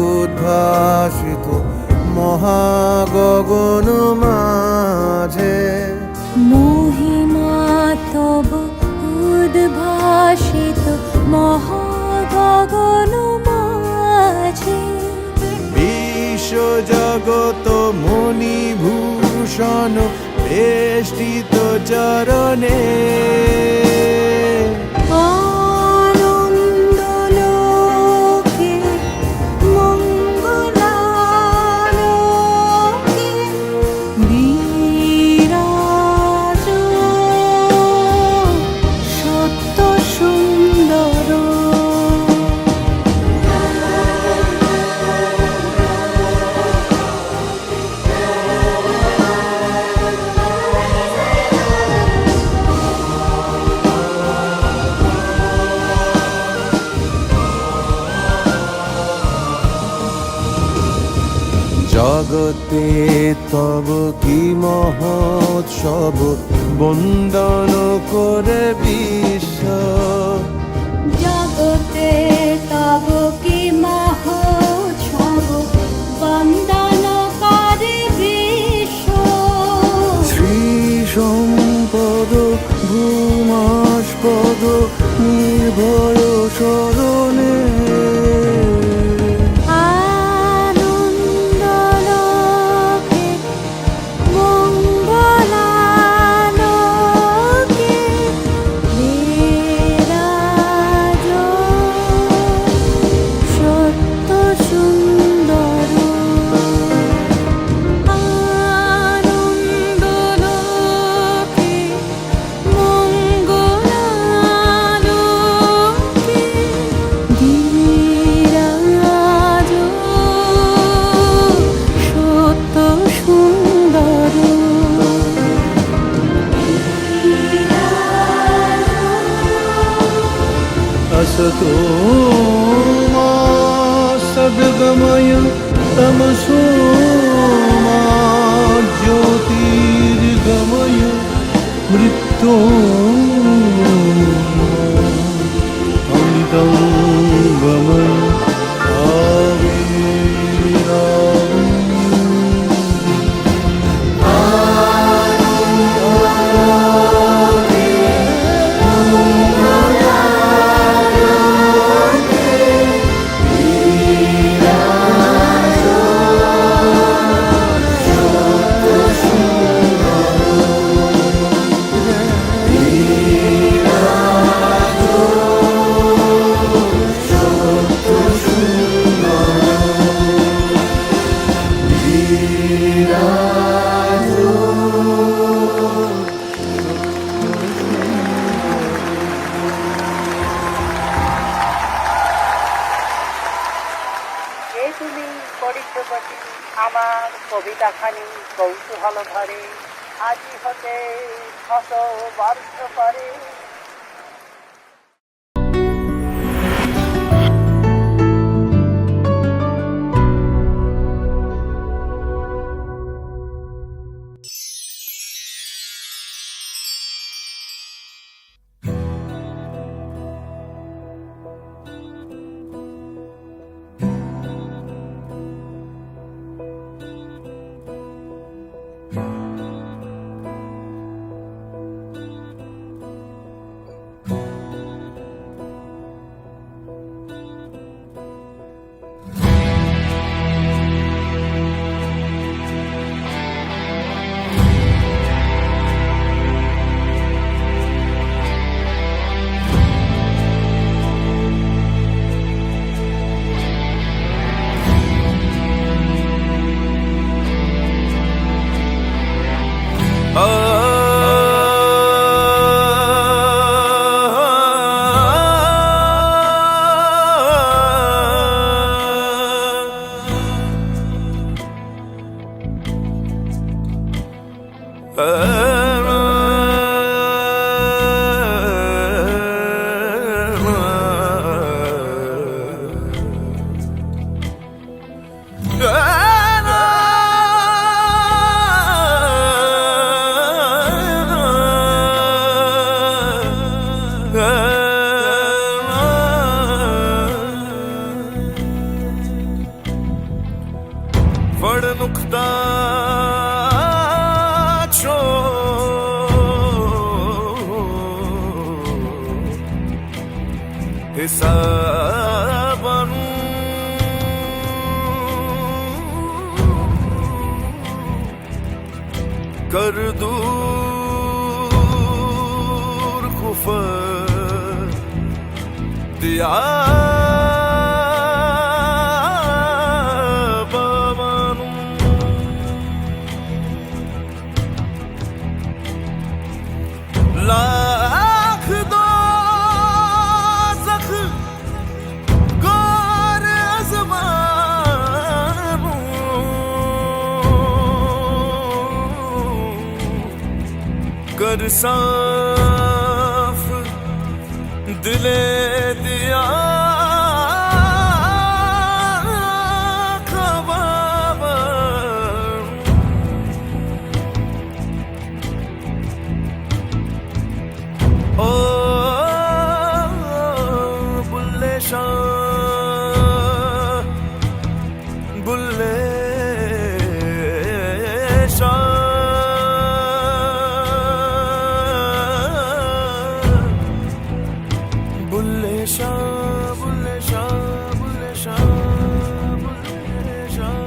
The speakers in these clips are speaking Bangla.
উদ্ভাসিত মহাগগন মাঝে। মহিমা তব উদ্ভাসিত মহাগগন মাঝে। বিশ্বজগত মণিভূষণ বেষ্টিত চরণে। আনন্দলোকে মঙ্গলালোকে বিরাজ সত্য সুন্দর। জগতে তব কি মহোৎসব, বন্দন করে বিশ্ব। জগতে তব কি মহোৎসব, বন্দন করে বিশ্ব। শ্রী সম্পদ ভূমাস্পদ নির্ভয় শরণে। আনন্দলোকে মঙ্গলালোকে বিরাজ সত্য সুন্দর। আনন্দলোকে মঙ্গলালোকে বিরাজ সত্য সুন্দর। असतो मा सद्गमय तमसो मा ज्योतिर्गमय मृत्योर्मृतं गमय এ তুমি পরিচপতি আমার কবিতাখানি কৌতূহল ভরে, আজি হতে 600 বর্ষ পরে। फड़ नुक्ता छो हिसाबनु कर दूर खुफर दिया बाबानु लाख दो जख गोर अजमानु कर साफ दिले दिया ओ बुल्ले शाह बुल्ले शाह बुल्ले शाह बुल्ले शाह बुल्ले शाह बुल्ले शाह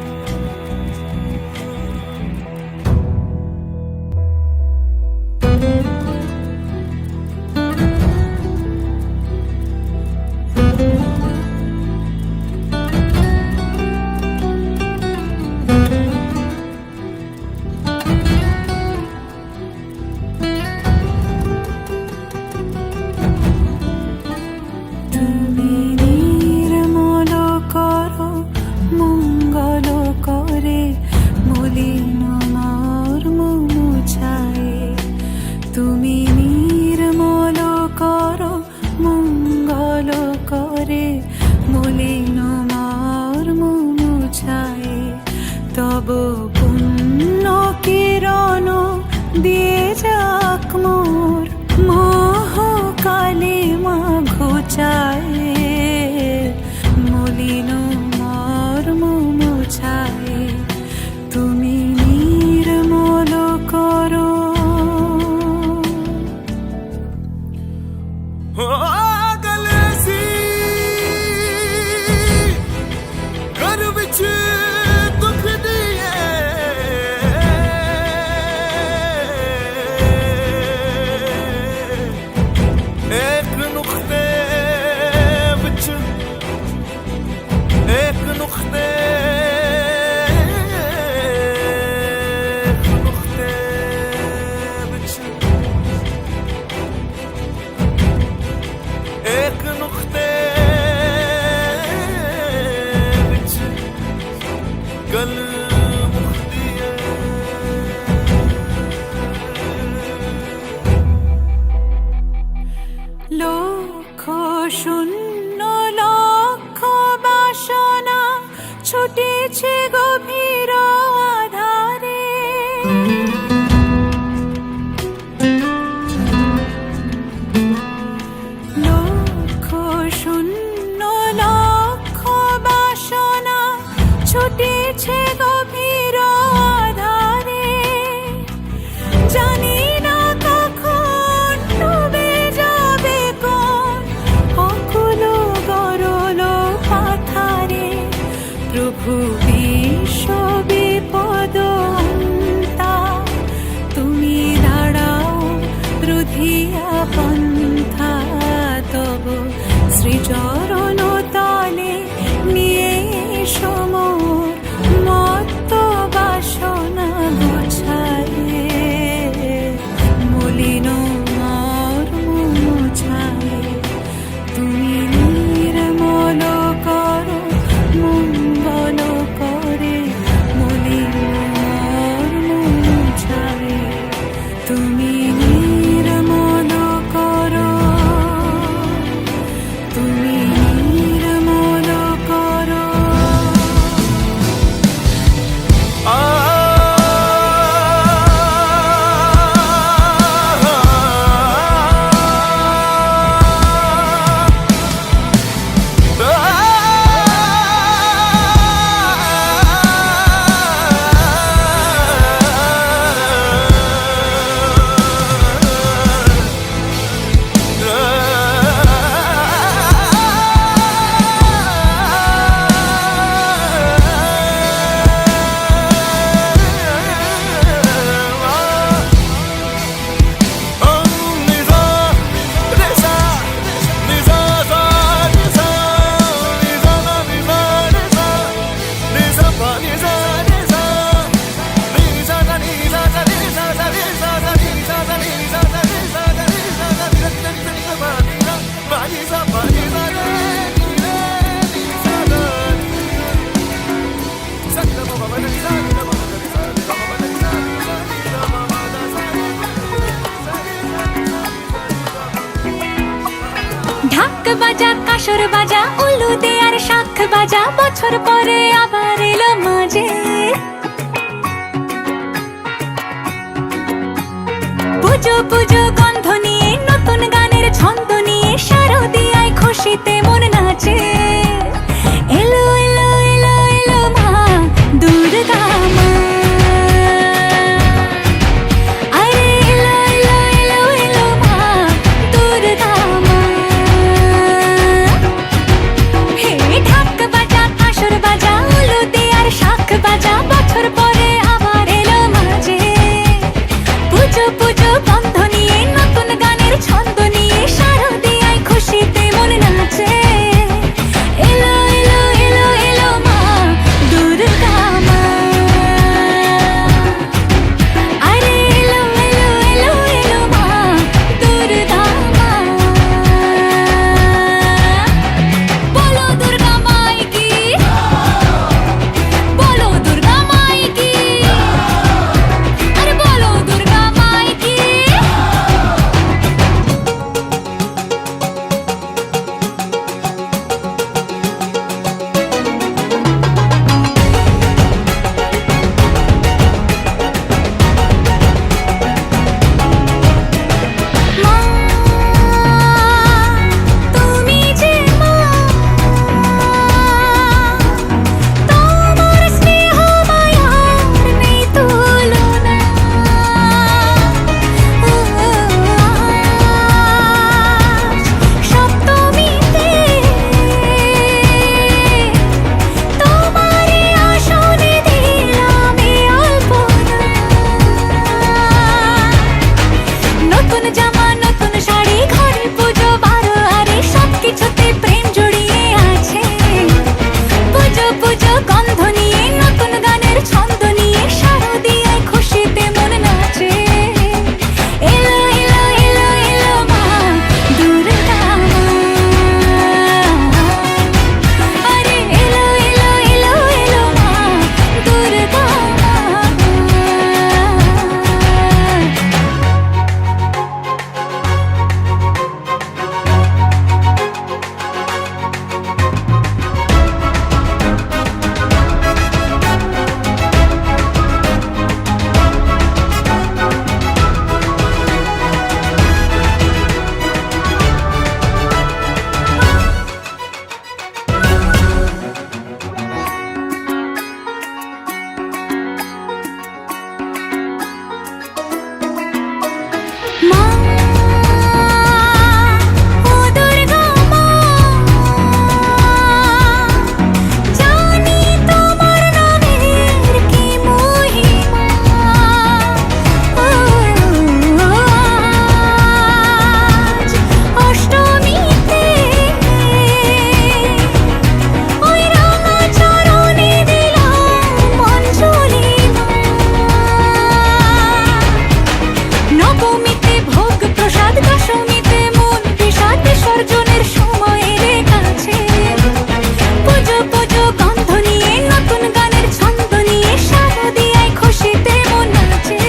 তুমি নির্মল করো মঙ্গল করে মলিন মর্ম মুছায়ে তুমি নির্মল করো মঙ্গল করে মলিন মর্ম মুছায়ে তব পুণ্য কিরণ দিয়ে যাক মোর মোহ কালিমা ঘোচায়ে মলিন মর্ম মোছায়ে তুমি নির্মল করো गले सी घर विच दुख दिए एक नुक्ते विच एक नुक्ते विच एक नुक्ते विच गल मुक्ति है লক্ষ শূন্য লক্ষ বাসনা ছুটেছে গভীর আধারে লক্ষ শূন্য লক্ষ বাসনা ছুটেছে গভীর আধারে জানি না কখন ডুবে যাবে কোন অকুল গরল পাথারে প্রভু বিশ্ব বিপদ অন্তা তুমি দাঁড়াও রুধিয়া পন্থা তব শ্রীচরণ তলে নিয়ে সমর মত্ত বাসনা গোছায়ে মলিন মর্ম মোছায়ে তুমি নির্মল করো মঙ্গল করো কাসর বাজা উলু দে আর শাখ বাজা বছর পরে আবার এলো মাঝে পুজো পুজো গন্ধ নিয়ে নতুন গানের ছন্দ নিয়ে শারদিয়ায় খুশিতে মন নাচে এলো এলো এলো এলো মা দুর্গা মা আরে এলো এলো এলো এলো মা দুর্গা মা হে ঢাক বাজা কাসর বাজা উলু দে আর শাখ বাজা বছর পরে আবার এলো মাঝে পুজো পুজো গন্ধ নিয়ে নতুন গানের ছন্দ নিয়ে শারদিয়ায় খুশিতে মন নাচে এলো এলো এলো এলো মা দুর্গা মা আরে এলো এলো এলো এলো মা দুর্গা মা বলো দুর্গা মাই কি বলো দুর্গা মাই কি আরে বলো দুর্গা মাই কি মা তুমি যে মা তোমার স্নেহ মায়ার নেই তুলনা সপ্তমীতে তোমারে আসনে দিলাম এই অল্পনা নতুন জামা নতুন শাড়ি ঘরে পুজো বারো আরে সবকিছুতে প্রেম জড়িয়ে আছে পুজো পুজো গন্ধ নিয়ে নতুন গানের ছন্দ নিয়ে শারদিয়ায় খুশিতে মন নাচে এলো এলো এলো এলো মা দুর্গা মা আরে এলো এলো এলো এলো মা দুর্গা মা মা ও দুর্গা মা জানি তোমার নামের কি মহিমা আজ অষ্টমীতে ওই রাঙা চরণে দিলাম অঞ্জলি মা নবমীতে ভোগ প্রসাদ দশমীতে মন বিষাদ বিসর্জনের সময় এলে কাছে পুজো পুজো গন্ধ নিয়ে নতুন গানের ছন্দ নিয়ে শারদিয়ায় খুশিতে মন নাচে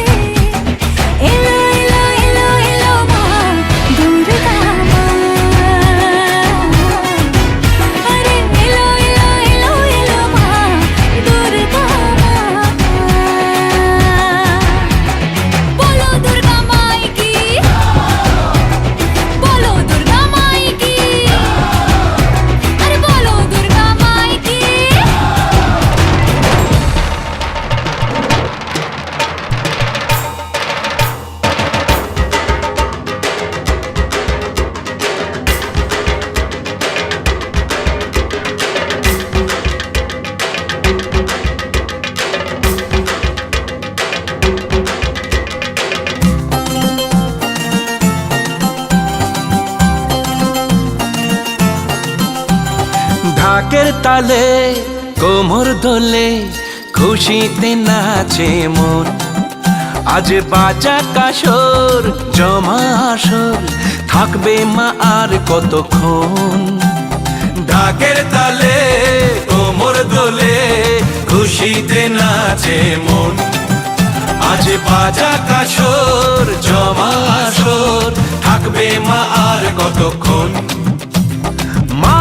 এলো এলো এলো এলো মা দুর্গা মা আরে এলো এলো এলো এলো মা দুর্গা মা বলো দুর্গা মাই কি বলো দুর্গা মাই কি আরে বলো দুর্গা মাই কি ঢাকের তালে কোমর দোলে খুশিতে নাচে মন আজ বাজা কাসর জমা আসর থাকবে মা আর কতক্ষণ ঢাকের তালে কোমর দোলে খুশিতে নাচে মন আজ বাজা কাসর জমা আসর থাকবে মা আর কতক্ষণ মা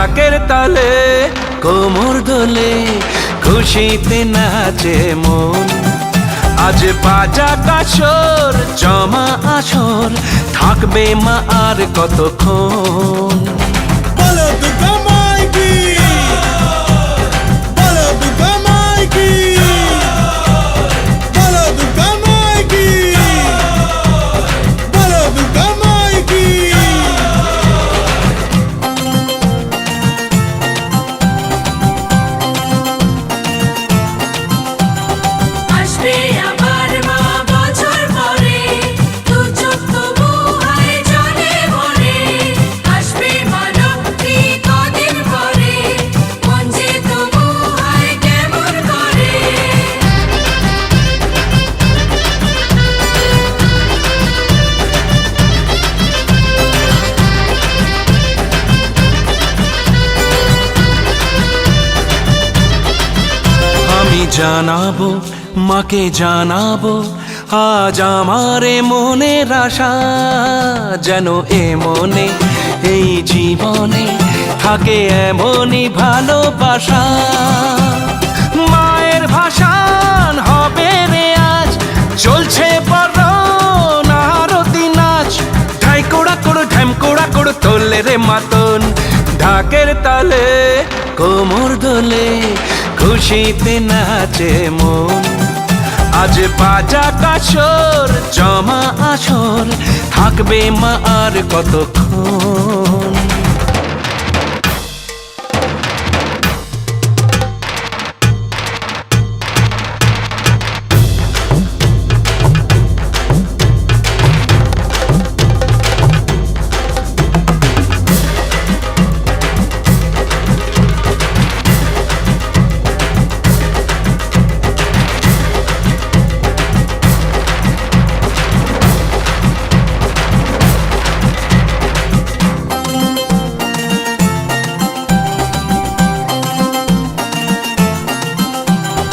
ঢাকের তালে কোমর দোলে খুশিতে নাচে মন আজ বাজা কাসর জমা আসর থাকবে মা আর কতক্ষণ বলো দুর্গা মাইকি, বলো দুর্গা মাইকি, বলো দুর্গা মাইকি, বলো দুর্গা মাইকি। আসবে আবার মা বছর পরে, দু চোখ তবু হয় জলে ভরে। আসবে মা লক্ষ্মী কদিন পরে, মন যে তবু হয় কেমন করে। আমি জানাবো মাকে জানাবো আজ আমারে মনের আশা যেন এ মনে এই জীবনে থাকে এমনই ভালোবাসা মায়ের ভাষান হবে রে আজ চলছে বরণ আরতি নাচ ঢাই কোড়া কোড়ো ঢ্যাম কোড়া কোড়ো তোলে রে মাতন ঢাকের তালে কোমর দোলে খুশিতে নাচে মন আজ বাজা কাসর জমা আসর থাকবে মা আর কতক্ষণ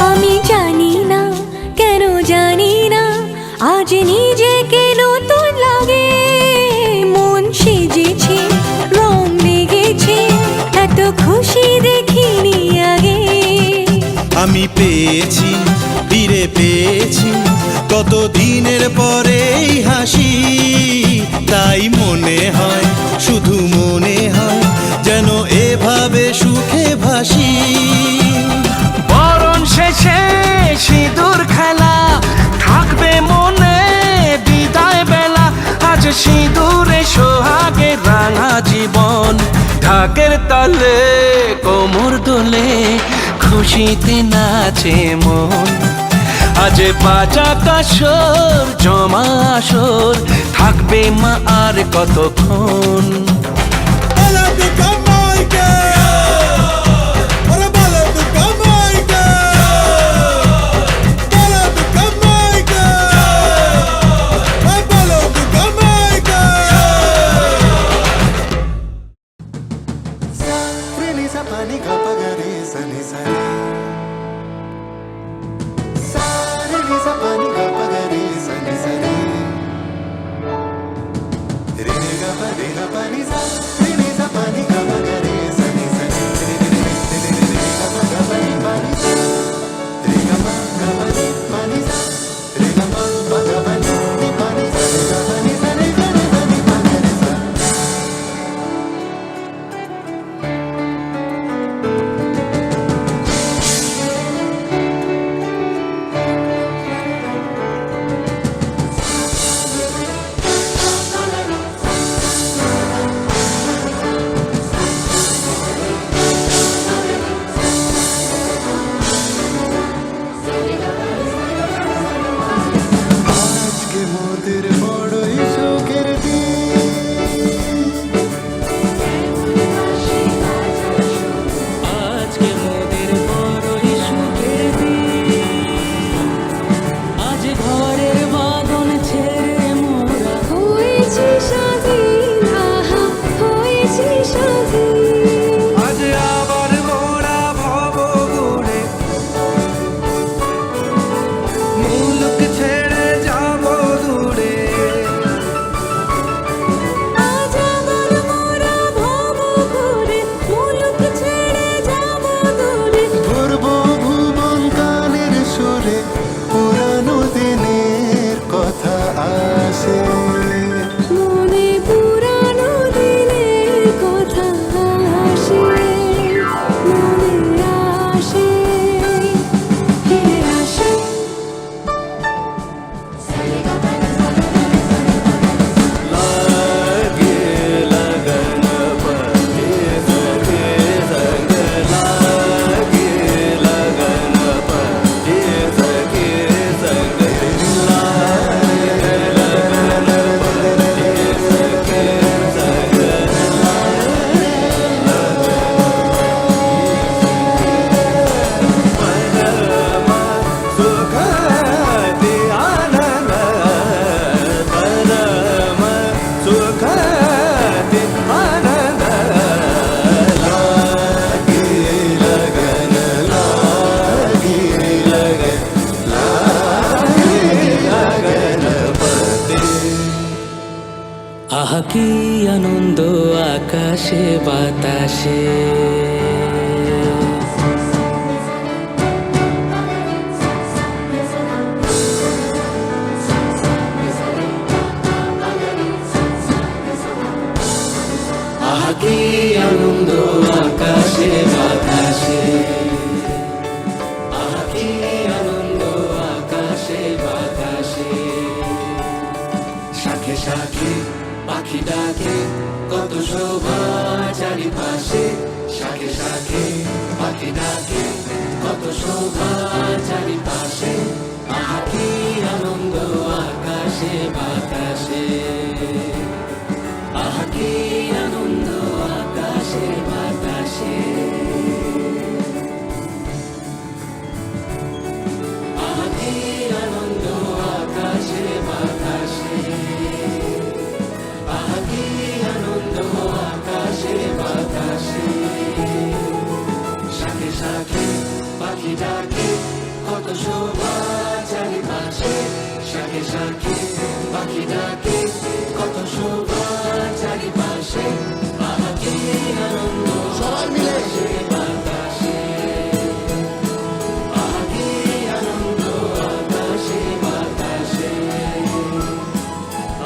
আমি জানি না কেন জানি না আজ নিজেকে নতুন লাগে মন সেজেছে রং লেগেছে এত খুশি দেখিনি আগে আমি পেয়েছি ফিরে পেয়েছি কত দিনের পরে এই হাসি তাই মনে হয় শুধু মনে হয় যেন এভাবে সুখে ভাসি বরণ শেষে সিঁদুর খেলা থাকবে মনে বিদায় বেলা আজ সিঁদুরে সোহাগে রাঙা জীবন ঢাকের তালে কোমর দোলে খুশিতে নাচে মন আজ বাজা কাসর জমা আসর থাকবে মা আর কতক্ষণ বলো দুর্গা মাইকি, বলো দুর্গা মাইকি, বলো দুর্গা মাইকি, বলো Durga মাইকি। Really sa pani ka pagare sani sani. Sa really sa pani ka pagare sani sani. Re ga pa ni sa. Really sa pani ka pagare sani sani. Re ga pa ni sa. Re ga pa ni pani sa. Re ga pa ni pani sa. Re ga pa ni sa ni sa ni pani sa. আজকে মোদের বড়ই সুখের দিন আজকে মোদের বড়ই সুখের দিন আজ ঘরের বাঁধন ছেড়ে মোরা হয়েছি স্বাধীন আহা হয়েছি স্বাধীন আজ আবার মোরা ভব ঘুরে মুলুক ছেড়ে যাব দূরে আহা কি আনন্দ আকাশে বাতাসে। আহা কি আনন্দ আকাশে বাতাসে। আহা কি আনন্দ আকাশে বাতাসে। শাখে শাখে পাখি ডাকে কত শোভা চারিপাশে। শাখে শাখে পাখি ডাকে কত শোভা চারিপাশে। আহা কি আনন্দ আকাশে বাতাসে। আহা কি আনন্দ আকাশে বাতাসে। আহা কি আনন্দ আকাশে বাতাসে। আহা কি আনন্দ আকাশে বাতাসে। শাখে শাখে পাখি ডাকে কত শোভা চারিপাশে। শাখে শাখে পাখি ডাকে কত শোভা চারিপাশে। আহা কি আনন্দ সবাই মিলে বাতাসে। আহা কি আনন্দ আকাশে বাতাসে।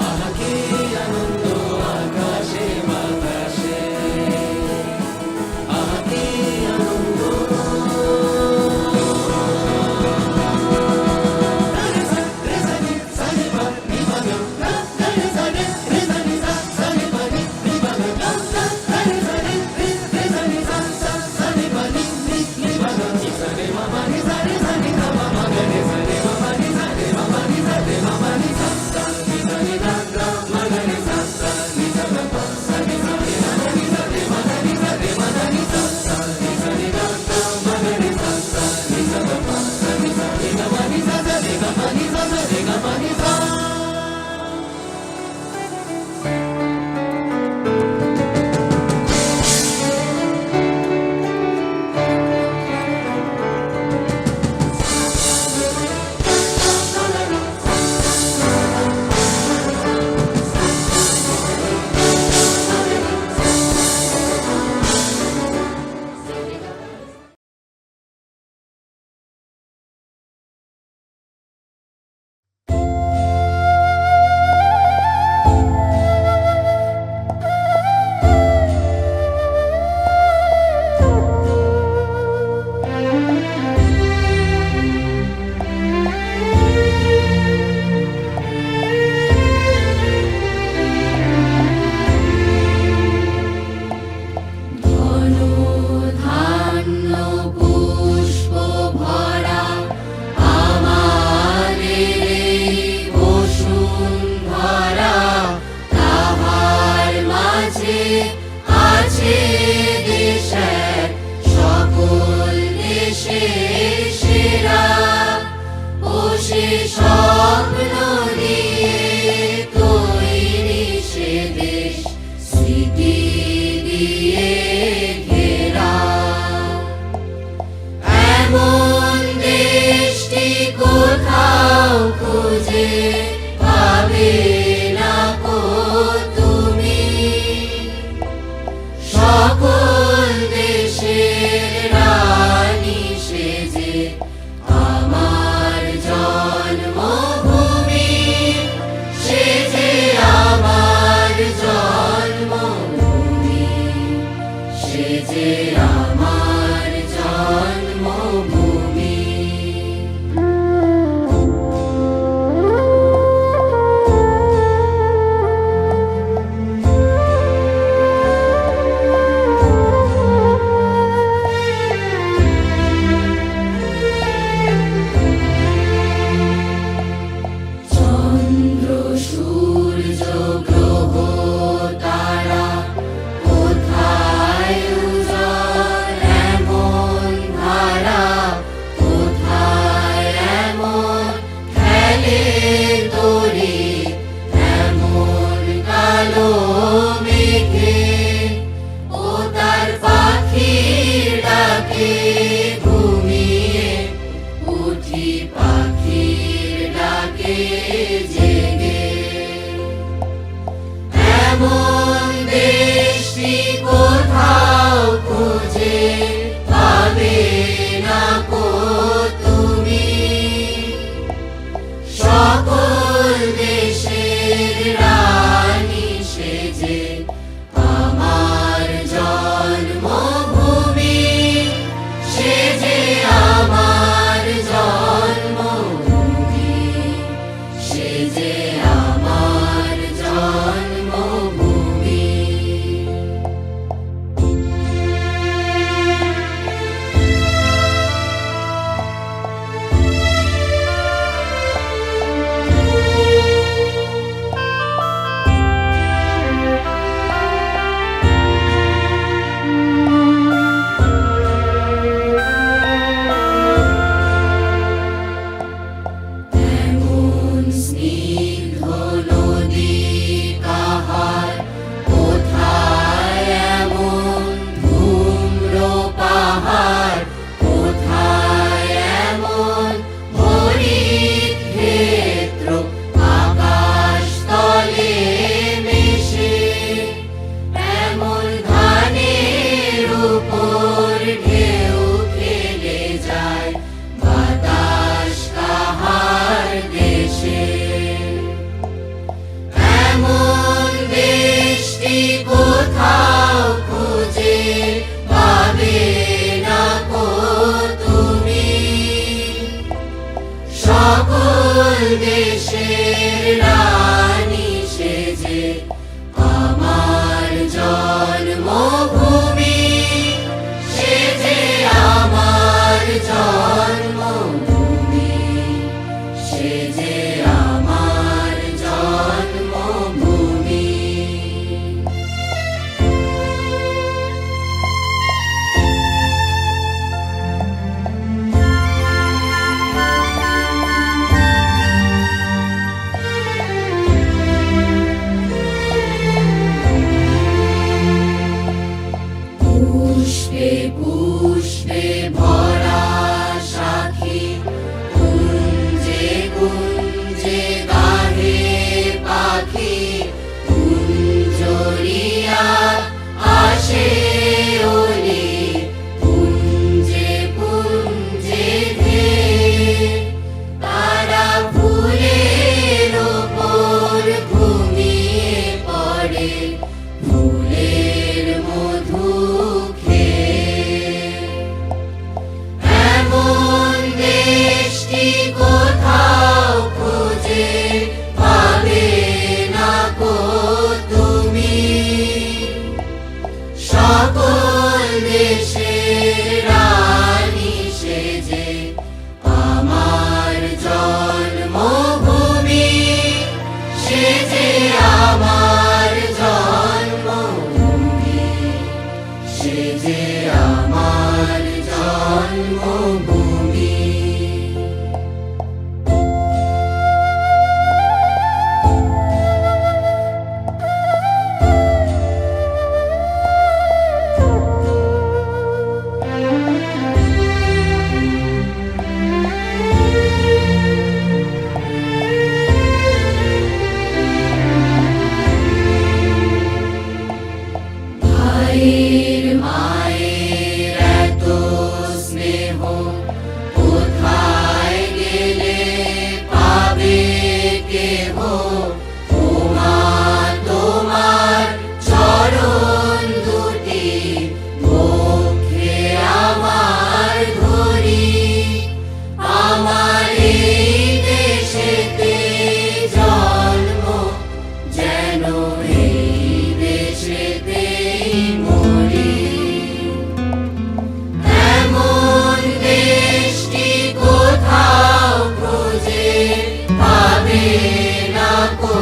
আহা কি আনন্দ আকাশে বাতাসে। আহা কি আনন্দ। যে আমার জন্মভূমি। এমন স্নিগ্ধ নদী কাহার, কোথায় এমন ধূম্র পাহাড়, কোথায় এমন হরিত ক্ষেত্র, আকাশ তলে মিশে এমন ধানের উপর ঢেউ খেলে যায়, বাতাস কাহার দেশে। এমন দেশটি কোথাও খুঁজে পাবে না কো তুমি, সকল দেশের রানী সেজে আমার জন্মভূমি, সেজে আমার জন্মভূমি, সেজে আমার জন্মভূমি। পুষ্পে পুষ্পে ভরা সাখী, কুঞ্জে কুঞ্জে গাহে পাখি, কুঞ্জরিয়া আসে ওলি, পুঞ্জে পুঞ্জে ধেয়ে তারা ফুলের ওপর ঘুমিয়ে পড়ে, ফুলের মধু খেয়ে। এমন দেশটি কোথাও খুঁজে পাবে না কো তুমি, সকল দেশের রানী সেজে আমার জন্মভূমি, সেজে আমার জন্মভূমি, সেজে আমার জন্মভূমি। ভাইয়ের মায়ের এত স্নেহ, কোথায় গেলে পাবে কেহ, ও মা তোমার চরণ দুটি বক্ষে আমার ধরি, আমার এই দেশেতে জন্ম, যেন এই দেশেতেই মরি। এমন দেশটি কোথাও খুঁজে পাবে না কো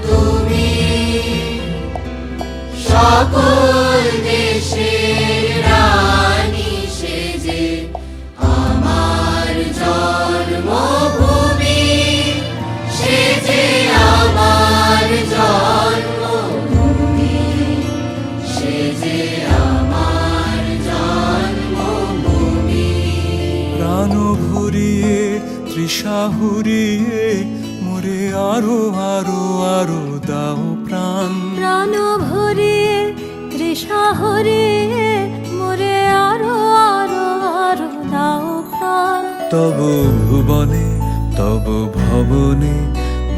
তুমি, সকল দেশের রানী সেজে আমার জন্মভূমি, সেজে আমার জন্মভূমি, সেজে আমার জন্মভূমি। প্রাণ ভরিয়ে তৃষা হুরিয়ে মোরে আরো আরো আরো দাও প্রাণ, প্রাণ ভরিয়ে তৃষা হরিয়ে মোরে আরো আরো আরো দাও প্রাণ। তব ভুবনে তব ভবনে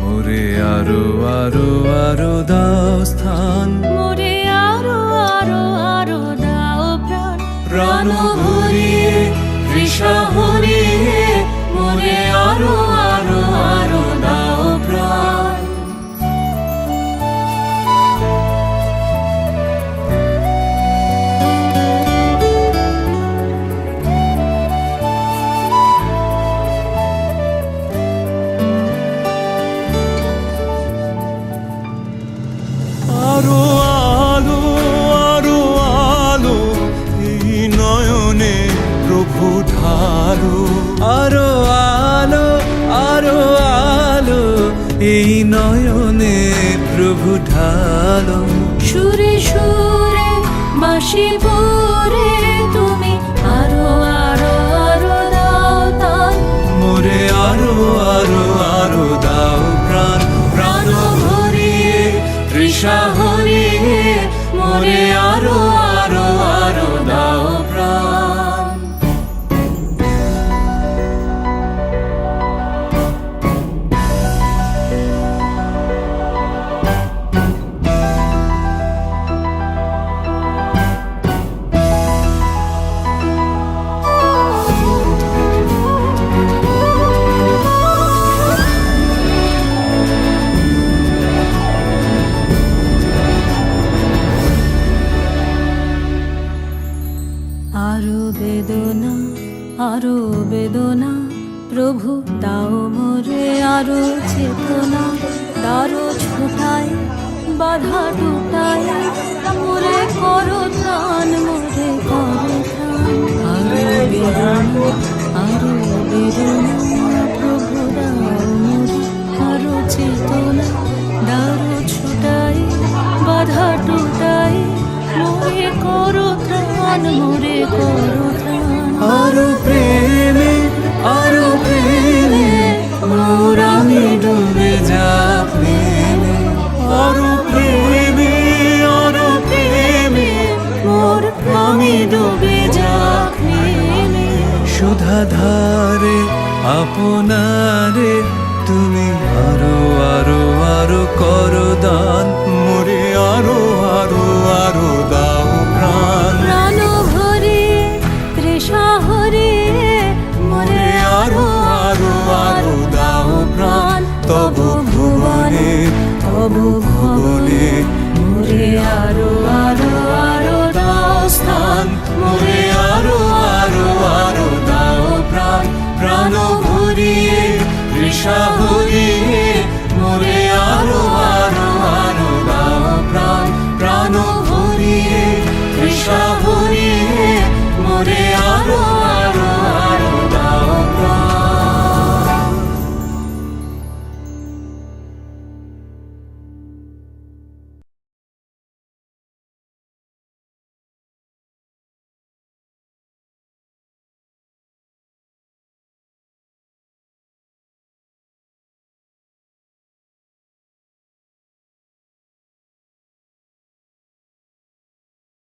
মোরে আরো আরো আরো দাও স্থান, মোরে আরো আরো আরো দাও প্রাণ। প্রাণ ভরিয়ে তৃষা হুরিয়ে মোরে আরো আরো আরো দাও প্রাণ। জীবনে প্রভু ঢালো। সুরে সুরে বাঁশি পরে তুমি আরো আরো আরো দাও তান, মোরে আরো আরো আরো দাও প্রাণ। প্রাণ ভরিয়ে তৃষা হরিয়ে মোরে আরো আরো আরো দাও প্রাণ। আরো বেদনা আরো বেদনা প্রভু দাও মোরে আরো চেতনা, দারো ছোটাই বাধা টুটাই মোরে করো ত্রাণ, মোরে করো ত্রাণ। আরো বেদনা আরো বেদনা প্রভু দাও মোরে আরো চেতনা, দারো ছোটাই বাধা টুটাই মোরে করো ত্রাণ, মোরে করো ত্রাণ। আরো প্রেমে মোর আমি ডুবে যা প্রেমে। আরো প্রেমে মোর আমি ডুবে যা প্রেমে। সুধা ধারে আপনারে তুমি আরো আরো আরো করো দান, মোরে আরো আরো আরো দাও প্রাণ। প্রাণ ভরিয়ে তৃষা হরিয়ে মোরে আরো আরো আরো দাও প্রাণ। তব ভুবনে তব